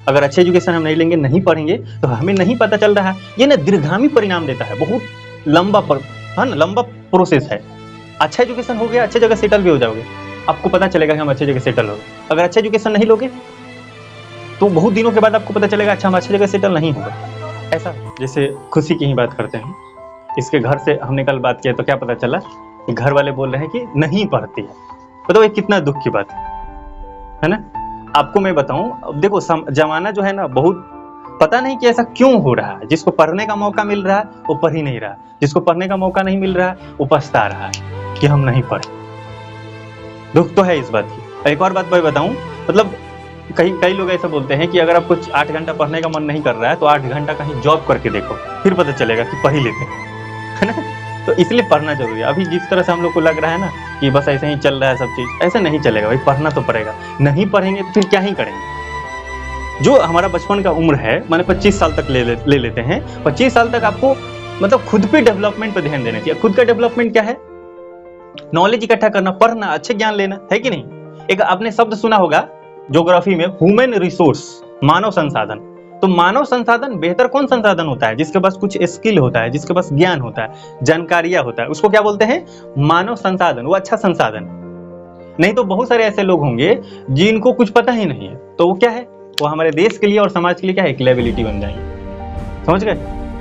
अगर अच्छे एजुकेशन हम नहीं लेंगे, नहीं पढ़ेंगे, तो हमें नहीं पता चल रहा है। ये ना दीर्घगामी परिणाम देता है, बहुत लंबा लंबा प्रोसेस है। अच्छा एजुकेशन हो गया, अच्छे जगह सेटल भी हो जाओगे, आपको पता चलेगा कि हम अच्छे जगह सेटल हो गए। अगर अच्छा एजुकेशन नहीं लोगे तो बहुत दिनों के बाद आपको पता चलेगा अच्छा हम अच्छी जगह सेटल नहीं होगा। ऐसा जैसे खुशी की ही बात करते हैं, इसके घर से हमने कल बात किया तो क्या पता चला कि घर वाले बोल रहे हैं कि नहीं पढ़ती है। बताओ ये कितना दुख की बात है ना। आपको मैं बताऊं, अब देखो जमाना जो है ना, बहुत पता नहीं कि ऐसा क्यों हो रहा है। जिसको पढ़ने का मौका मिल रहा है वो पढ़ ही नहीं रहा, जिसको पढ़ने का मौका नहीं मिल रहा है वो पछता रहा है कि हम नहीं पढ़े। दुख तो है इस बात की। एक और बात मैं बताऊं, मतलब कई लोग ऐसा बोलते हैं कि अगर आपको 8 घंटा पढ़ने का मन नहीं कर रहा है तो 8 घंटा कहीं जॉब करके देखो, फिर पता चलेगा कि पढ़ ही लेते है ना। तो इसलिए पढ़ना जरूरी है। अभी जिस तरह से हम लोग को लग रहा है ना कि बस ऐसे ही चल रहा है सब चीज, ऐसे नहीं चलेगा भाई, पढ़ना तो पड़ेगा। नहीं पढ़ेंगे तो फिर क्या ही करेंगे। जो हमारा बचपन का उम्र है, माने 25 साल तक ले लेते हैं, 25 साल तक आपको मतलब खुद पे डेवलपमेंट पे ध्यान देना चाहिए। खुद का डेवलपमेंट क्या है? नॉलेज इकट्ठा करना, पढ़ना, अच्छे ज्ञान लेना, है कि नहीं। एक आपने शब्द सुना होगा ज्योग्राफी में, ह्यूमन रिसोर्स, मानव संसाधन। तो मानव संसाधन बेहतर कौन संसाधन होता है? जिसके पास कुछ स्किल होता है, जिसके पास ज्ञान होता है, जानकारियां होता है, उसको क्या बोलते हैं? मानव संसाधन। वो अच्छा संसाधन। नहीं तो बहुत सारे ऐसे लोग होंगे जिनको कुछ पता ही नहीं है, तो वो क्या है, वो हमारे देश के लिए और समाज के लिए क्या है, एक लायबिलिटी बन जाएंगे। समझ गए?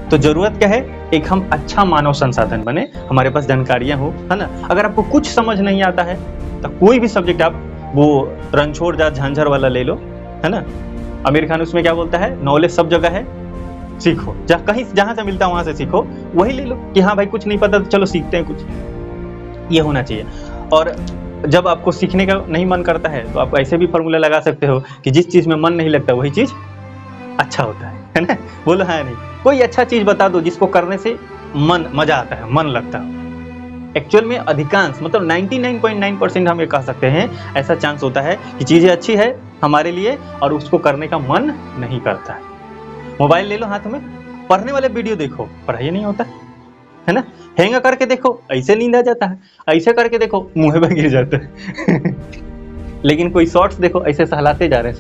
तो जरूरत क्या है, एक हम अच्छा मानव संसाधन बने, हमारे पास जानकारियां हो, है ना। अगर आपको कुछ समझ नहीं आता है तो कोई भी सब्जेक्ट आप वो रणछोड़ जाट झांझर वाला ले लो, है ना। आमिर खान उसमें क्या बोलता है, नॉलेज सब जगह है, सीखो, जहां से मिलता है वहां से सीखो, वही ले लो कि हाँ भाई कुछ नहीं पता तो चलो सीखते हैं कुछ। ये होना चाहिए। और जब आपको सीखने का नहीं मन करता है तो आप ऐसे भी फॉर्मूला लगा सकते हो कि जिस चीज में मन नहीं लगता वही चीज अच्छा होता है ना। बोलो है नहीं, कोई अच्छा चीज बता दो जिसको करने से मजा आता है, मन लगता है। एक्चुअल में अधिकांश मतलब 99.9% हम ये कह सकते हैं, ऐसा चांस होता है कि चीजें अच्छी है हमारे लिए और उसको करने का मन नहीं करता है। मोबाइल ले लो हाथ में, पढ़ने वाले वीडियो देखो, पढ़ाई नहीं होता है ना। हैंग करके देखो, ऐसे नींद आ जाता है, ऐसे करके देखो मुंह में गिर जाता है। लेकिन कोई शॉर्ट्स देखो, ऐसे सहलाते जा रहे हैं,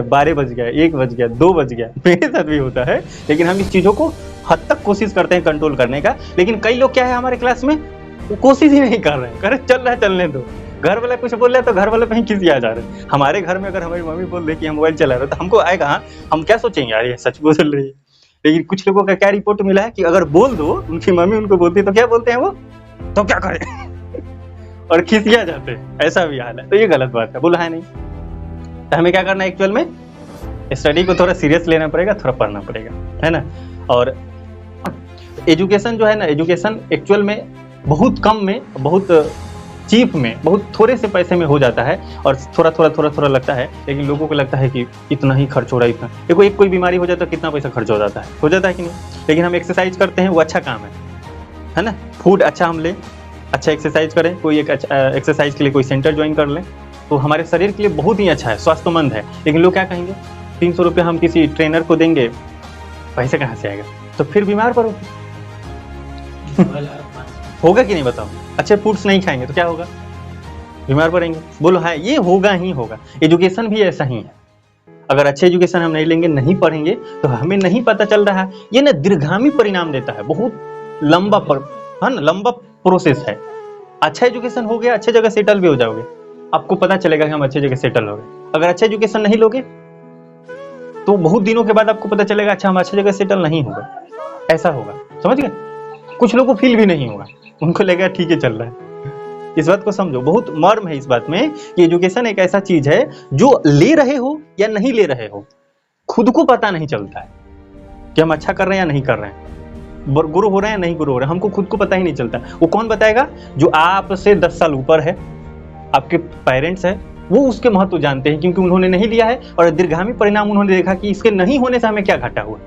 12 बज गया, 1 बज गया, 2 बज गया। मेरे साथ भी होता है, लेकिन हम इस चीजों को हद तक कोशिश करते हैं कंट्रोल करने का। लेकिन कई लोग क्या है हमारे क्लास में, वो कोशिश ही नहीं कर रहे हैं, चल रहा है चलने दो। घर वाला कुछ बोल रहा है तो घर वाले पे ही किसी आ जा रहे हैं। हमारे घर में अगर हमारी मम्मी बोल रही कि हम मोबाइल चला रहे तो हमको आएगा, हाँ हम क्या सोचेंगे, यार ये सच बोल रही है। लेकिन कुछ लोगों का क्या रिपोर्ट मिला है कि अगर बोल दो, उनकी मम्मी उनको बोलती है तो क्या बोलते हैं वो, तो क्या करें और खिसिया जाते हैं। ऐसा भी हाल है, तो ये गलत बात है, बोला है नहीं। तो हमें क्या करना है, एक्चुअल में स्टडी को थोड़ा सीरियस लेना पड़ेगा, थोड़ा पढ़ना पड़ेगा, है ना। और एजुकेशन जो है ना, एजुकेशन एक्चुअल में बहुत कम में, बहुत चीप में, बहुत थोड़े से पैसे में हो जाता है और थोड़ा लगता है, लेकिन लोगों को लगता है कि इतना ही खर्च हो रहा है, इतना। देखो एक कोई बीमारी हो जाए तो कितना पैसा खर्च हो जाता है कि नहीं। लेकिन हम एक्सरसाइज करते हैं, वो अच्छा काम है ना। फूड अच्छा हम लें, अच्छा एक्सरसाइज करें, कोई एक एक्सरसाइज के लिए कोई सेंटर ज्वाइन कर लें, तो हमारे शरीर के लिए बहुत ही अच्छा है, स्वास्थ्यमंद है। लेकिन लोग क्या कहेंगे, 300 रुपये हम किसी ट्रेनर को देंगे, पैसे कहाँ से आएगा, तो फिर बीमार पड़ोगे। होगा कि नहीं बताओ। अच्छे फूड्स नहीं खाएंगे तो क्या होगा, बीमार पड़ेंगे। बोलो है, ये होगा ही होगा। एजुकेशन भी ऐसा ही है। अगर अच्छे एजुकेशन हम नहीं लेंगे, नहीं पढ़ेंगे, तो हमें नहीं पता चल रहा है। ये ना दीर्घगामी परिणाम देता है, बहुत लंबा प्रोसेस है। अच्छा एजुकेशन हो गया, अच्छे जगह सेटल भी हो जाओगे, आपको पता चलेगा कि हम अच्छे जगह सेटल हो गए। अगर अच्छा एजुकेशन नहीं लोगे तो बहुत दिनों के बाद आपको पता चलेगा अच्छा हम अच्छे जगह सेटल नहीं होगा। ऐसा होगा, समझ गए। कुछ लोगों को फील भी नहीं होगा, उनको लगेगा ठीक है चल रहा है। इस बात को समझो, बहुत मर्म है इस बात में कि एजुकेशन एक ऐसा चीज है जो ले रहे हो या नहीं ले रहे हो, खुद को पता नहीं चलता है कि हम अच्छा कर रहे हैं या नहीं कर रहे हैं, गुरु हो रहे हैं या नहीं गुरु हो रहे हैं, हमको खुद को पता ही नहीं चलता। वो कौन बताएगा? जो आपसे 10 साल ऊपर है, आपके पेरेंट्स है, वो उसके महत्व जानते हैं, क्योंकि उन्होंने नहीं लिया है और दीर्घगामी परिणाम उन्होंने देखा कि इसके नहीं होने से हमें क्या घाटा हुआ,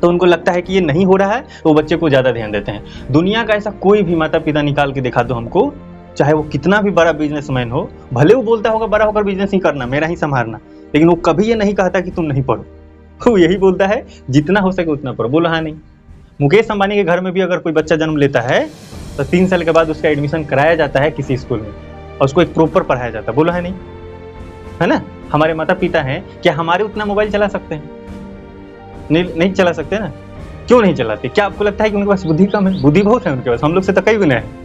तो उनको लगता है कि ये नहीं हो रहा है, तो वो बच्चे को ज्यादा ध्यान देते हैं। दुनिया का ऐसा कोई भी माता पिता निकाल के दिखा दो हमको, चाहे वो कितना भी बड़ा बिजनेसमैन हो, भले वो बोलता होगा बड़ा होकर बिजनेस ही करना, मेरा ही संभालना, लेकिन वो कभी ये नहीं कहता कि तुम नहीं पढ़ो। वो यही बोलता है जितना हो सके उतना पढ़ो। बोला हाँ नहीं। मुकेश अंबानी के घर में भी अगर कोई बच्चा जन्म लेता है तो 3 साल के बाद उसका एडमिशन कराया जाता है किसी स्कूल में और उसको एक प्रॉपर पढ़ाया जाता है। बोला है नहीं। है ना? हमारे माता पिता हैं, क्या हमारे उतना मोबाइल चला सकते हैं? नहीं चला सकते ना। क्यों नहीं चलाते? क्या आपको लगता है कि उनके पास बुद्धि कम है? बुद्धि बहुत है उनके पास, हम लोग से तो कई गुना है।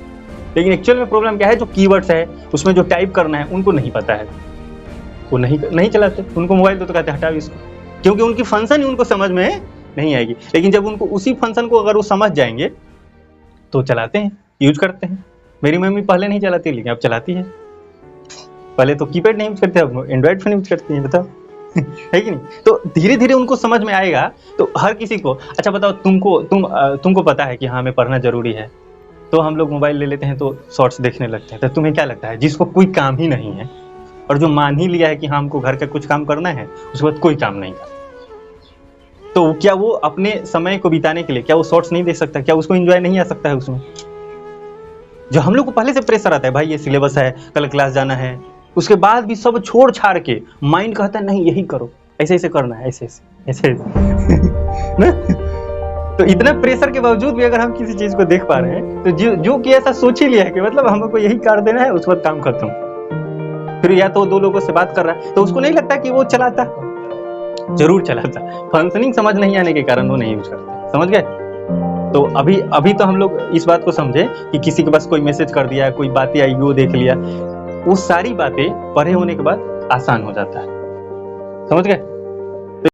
लेकिन एक्चुअल में प्रॉब्लम क्या है, जो कीवर्ड्स है उसमें जो टाइप करना है उनको नहीं पता है, वो नहीं चलाते। उनको मोबाइल दो तो कहते हैं हटाओ इसको, क्योंकि उनकी फंक्शन ही उनको समझ में नहीं आएगी। लेकिन जब उनको उसी फंक्शन को अगर वो समझ जाएंगे तो चलाते हैं, यूज करते हैं। मेरी मम्मी पहले नहीं चलाती लेकिन अब चलाती है। पहले तो कीपैड नहीं यूज करते, अब एंड्रॉइड फोन यूज करती है, बताओ। है कि नहीं? तो धीरे धीरे उनको समझ में आएगा। तो हर किसी को, अच्छा बताओ, तुमको पता है कि हाँ हमें पढ़ना जरूरी है, तो हम लोग मोबाइल ले लेते हैं तो शॉर्ट्स देखने लगते हैं। तो तुम्हें क्या लगता है, जिसको कोई काम ही नहीं है और जो मान ही लिया है कि हाँ हमको घर का कुछ काम करना है, उसके बाद कोई काम नहीं करना, तो क्या वो अपने समय को बिताने के लिए क्या वो शॉर्ट्स नहीं देख सकता? क्या उसको एंजॉय नहीं आ सकता है उसमें? जो हम लोग को पहले से प्रेशर आता है, भाई ये सिलेबस है, कल क्लास जाना है, उसके बाद भी सब छोड़ छाड़ के माइंड कहता है नहीं यही करो, ऐसे ऐसे करना है, ऐसे ऐसे ना? तो इतना प्रेशर के बावजूद भी अगर हम किसी चीज को देख पा रहे हैं, तो जो कि ऐसा सोच ही लिया है कि मतलब हमको यही कर देना है, उसके बाद काम खत्म। फिर या तो दो लोगों से बात कर रहा है तो उसको नहीं लगता कि वो चलाता, जरूर चलाता, फंक्शनिंग समझ नहीं आने के कारण वो नहीं यूज करता। समझ गए? तो अभी तो हम लोग इस बात को समझे कि किसी के पास कोई मैसेज कर दिया, कोई बातें आई वो देख लिया, वो सारी बातें पढ़े होने के बाद आसान हो जाता है। समझ गए?